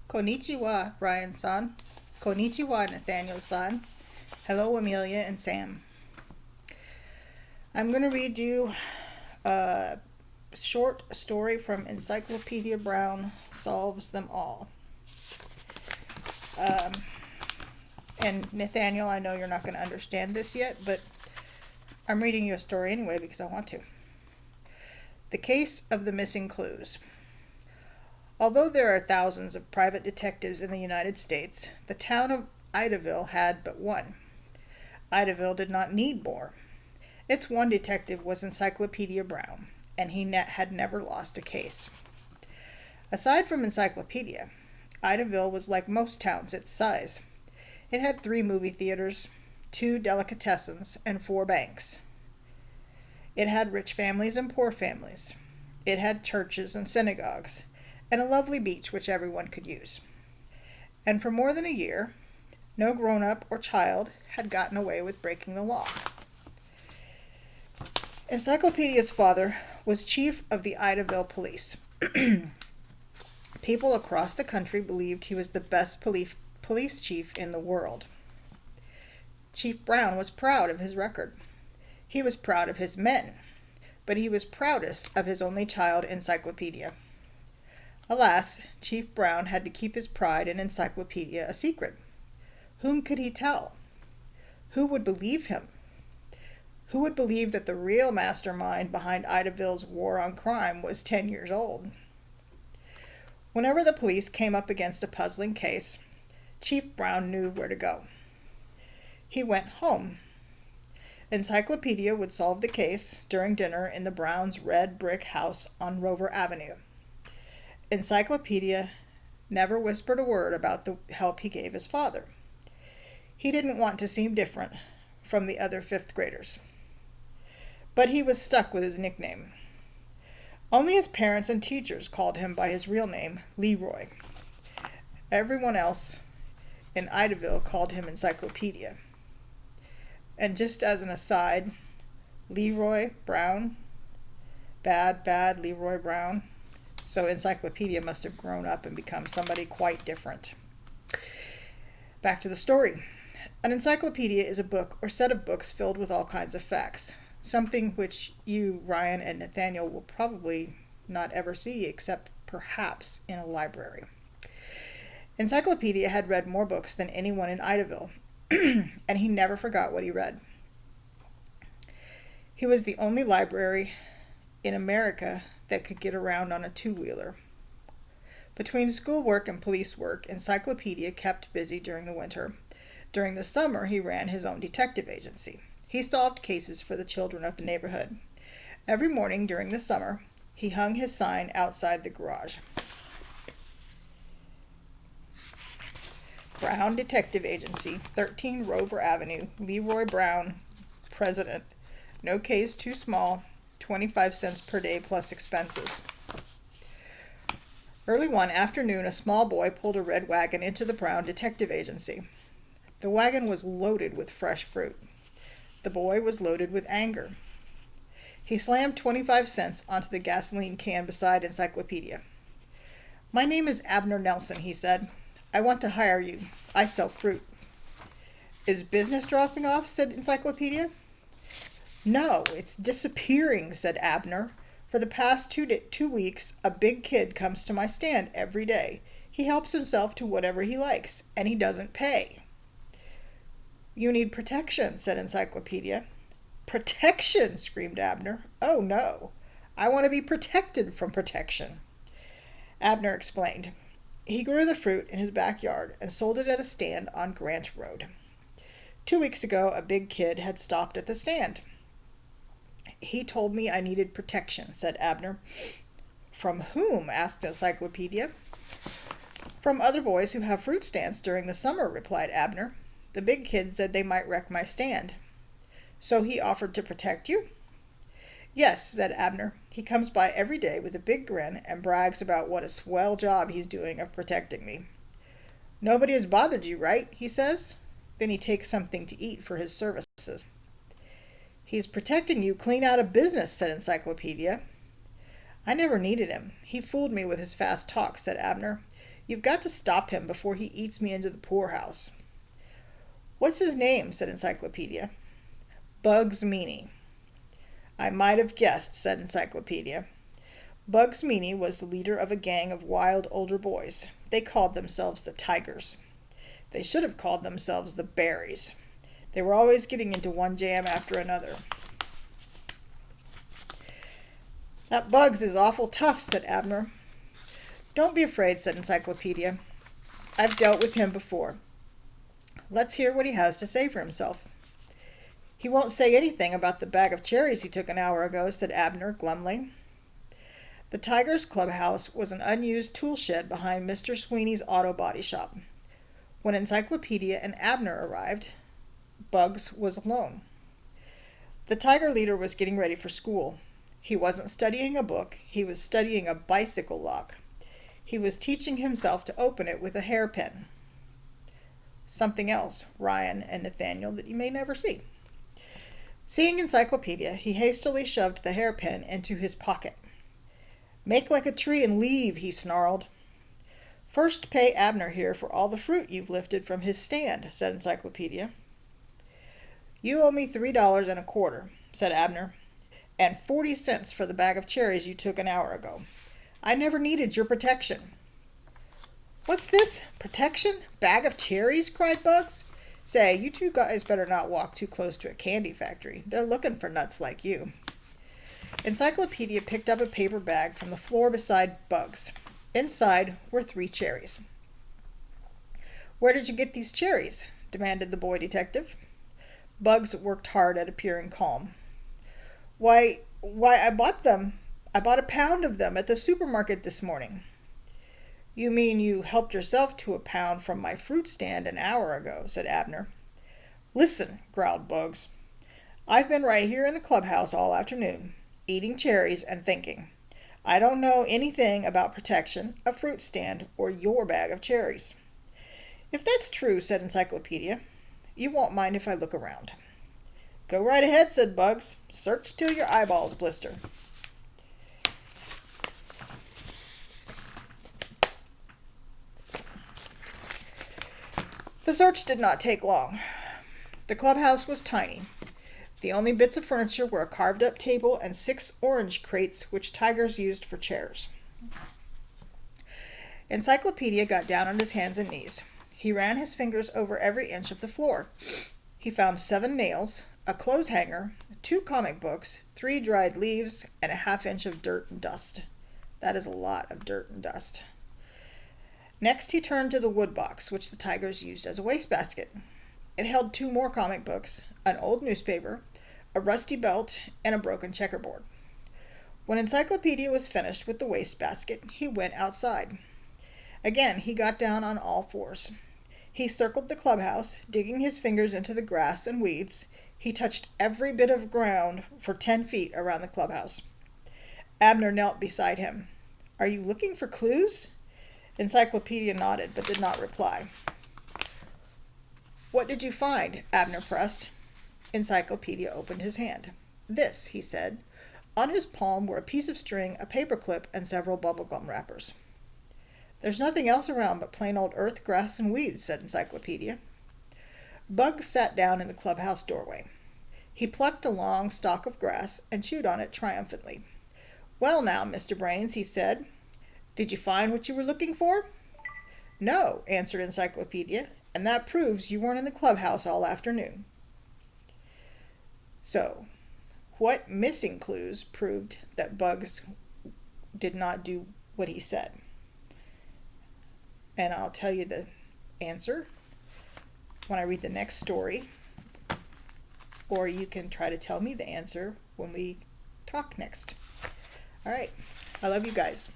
Konnichiwa, Ryan-san. Konnichiwa, Nathaniel-san. Hello, Amelia and Sam. I'm going to read you a short story from Encyclopedia Brown Solves Them All. And Nathaniel, I know you're not going to understand this yet, but I'm reading you a story anyway because I want to. The Case of the Missing Clues. Although there are thousands of private detectives in the United States, the town of Idaville had but one. Idaville did not need more. Its one detective was Encyclopedia Brown, and he had never lost a case. Aside from Encyclopedia, Idaville was like most towns its size. It had 3 movie theaters, 2 delicatessens, and 4 banks. It had rich families and poor families. It had churches and synagogues, and a lovely beach which everyone could use. And for more than a year, no grown-up or child had gotten away with breaking the law. Encyclopedia's father was chief of the Idaville police. People across the country believed he was the best police chief in the world. Chief Brown was proud of his record. He was proud of his men, but he was proudest of his only child, Encyclopedia. Alas, Chief Brown had to keep his pride in Encyclopedia a secret. Whom could he tell? Who would believe him? Who would believe that the real mastermind behind Idaville's war on crime was 10 years old? Whenever the police came up against a puzzling case, Chief Brown knew where to go. He went home. Encyclopedia would solve the case during dinner in the Browns' red brick house on Rover Avenue. Encyclopedia never whispered a word about the help he gave his father. He didn't want to seem different from the other 5th graders. But he was stuck with his nickname. Only his parents and teachers called him by his real name, Leroy. Everyone else in Idaville called him Encyclopedia. And just as an aside, Leroy Brown, bad Leroy Brown. So Encyclopedia must have grown up and become somebody quite different. Back to the story. An encyclopedia is a book or set of books filled with all kinds of facts, something which you, Ryan, and Nathaniel will probably not ever see except perhaps in a library. Encyclopedia had read more books than anyone in Idaville, and he never forgot what he read. He was the only library in America that could get around on a 2-wheeler. Between schoolwork and police work, Encyclopedia kept busy during the winter. During the summer, he ran his own detective agency. He solved cases for the children of the neighborhood. Every morning during the summer, he hung his sign outside the garage. Brown Detective Agency, 13 Rover Avenue, Leroy Brown, President. No case too small, 25 cents per day plus expenses. Early one afternoon, a small boy pulled a red wagon into the Brown Detective Agency. The wagon was loaded with fresh fruit. The boy was loaded with anger. He slammed 25 cents onto the gasoline can beside Encyclopedia. "My name is Abner Nelson," he said. "I want to hire you. I sell fruit." "Is business dropping off?" said Encyclopedia. "No, it's disappearing," said Abner. "For the past 2 weeks, a big kid comes to my stand every day. He helps himself to whatever he likes, and he doesn't pay." "You need protection," said Encyclopedia. "Protection!" screamed Abner. "Oh, no. I want to be protected from protection." Abner explained. He grew the fruit in his backyard and sold it at a stand on Grant Road. 2 weeks ago, a big kid had stopped at the stand. "He told me I needed protection," said Abner. "From whom?" asked Encyclopedia. "From other boys who have fruit stands during the summer," replied Abner. "The big kid said they might wreck my stand." "So he offered to protect you?" "Yes," said Abner. "He comes by every day with a big grin and brags about what a swell job he's doing of protecting me. 'Nobody has bothered you, right?' he says. Then he takes something to eat for his services." "He's protecting you clean out of business," said Encyclopedia. "I never needed him. He fooled me with his fast talk," said Abner. You've got to stop him before he eats me into the poorhouse." "What's his name?" said Encyclopedia. "Bugs Meany." "I might have guessed," said Encyclopedia. Bugs Meany was the leader of a gang of wild older boys. They called themselves the Tigers. They should have called themselves the Berries. They were always getting into one jam after another. "That Bugs is awful tough," said Abner. "Don't be afraid," said Encyclopedia. "I've dealt with him before. Let's hear what he has to say for himself." "He won't say anything about the bag of cherries he took an hour ago," said Abner glumly. The Tigers' clubhouse was an unused tool shed behind Mr. Sweeney's auto body shop. When Encyclopedia and Abner arrived, Bugs was alone. The Tiger leader was getting ready for school. He wasn't studying a book, he was studying a bicycle lock. He was teaching himself to open it with a hairpin. Something else, Ryan and Nathaniel, that you may never see. Seeing Encyclopedia, he hastily shoved the hairpin into his pocket. "Make like a tree and leave," he snarled. "First pay Abner here for all the fruit you've lifted from his stand," said Encyclopedia. "You owe me $3.25, said Abner, "and 40 cents for the bag of cherries you took an hour ago. I never needed your protection." "What's this? Protection? Bag of cherries?" cried Bugs. "Say, you two guys better not walk too close to a candy factory. They're looking for nuts like you." Encyclopedia picked up a paper bag from the floor beside Bugs. Inside were 3 cherries. "Where did you get these cherries?" demanded the boy detective. Bugs worked hard at appearing calm. Why, I bought them. I bought a pound of them at the supermarket this morning." "You mean you helped yourself to a pound from my fruit stand an hour ago," said Abner. "Listen," growled Bugs. "I've been right here in the clubhouse all afternoon, eating cherries and thinking. I don't know anything about protection, a fruit stand, or your bag of cherries." "If that's true," said Encyclopedia, "you won't mind if I look around." "Go right ahead," said Bugs. "Search till your eyeballs blister." The search did not take long. The clubhouse was tiny. The only bits of furniture were a carved-up table and 6 orange crates which tigers used for chairs. Encyclopedia got down on his hands and knees. He ran his fingers over every inch of the floor. He found 7 nails, a clothes hanger, 2 comic books, 3 dried leaves, and a half-inch of dirt and dust. That is a lot of dirt and dust. Next he turned to the wood box, which the tigers used as a wastebasket. It held 2 more comic books, an old newspaper, a rusty belt, and a broken checkerboard. When Encyclopedia was finished with the wastebasket, he went outside. Again he got down on all fours. He circled the clubhouse, digging his fingers into the grass and weeds. He touched every bit of ground for 10 feet around the clubhouse. Abner knelt beside him. "Are you looking for clues?" Encyclopedia nodded, but did not reply. "What did you find?" Abner pressed. Encyclopedia opened his hand. "This," he said. On his palm were a piece of string, a paperclip, and several bubblegum wrappers. "There's nothing else around but plain old earth, grass, and weeds," said Encyclopedia. Bugs sat down in the clubhouse doorway. He plucked a long stalk of grass and chewed on it triumphantly. "Well now, Mr. Brains," he said, "did you find what you were looking for?" "No," answered Encyclopedia, "and that proves you weren't in the clubhouse all afternoon." So, what missing clues proved that Bugs did not do what he said? And I'll tell you the answer when I read the next story, or you can try to tell me the answer when we talk next. All right, I love you guys.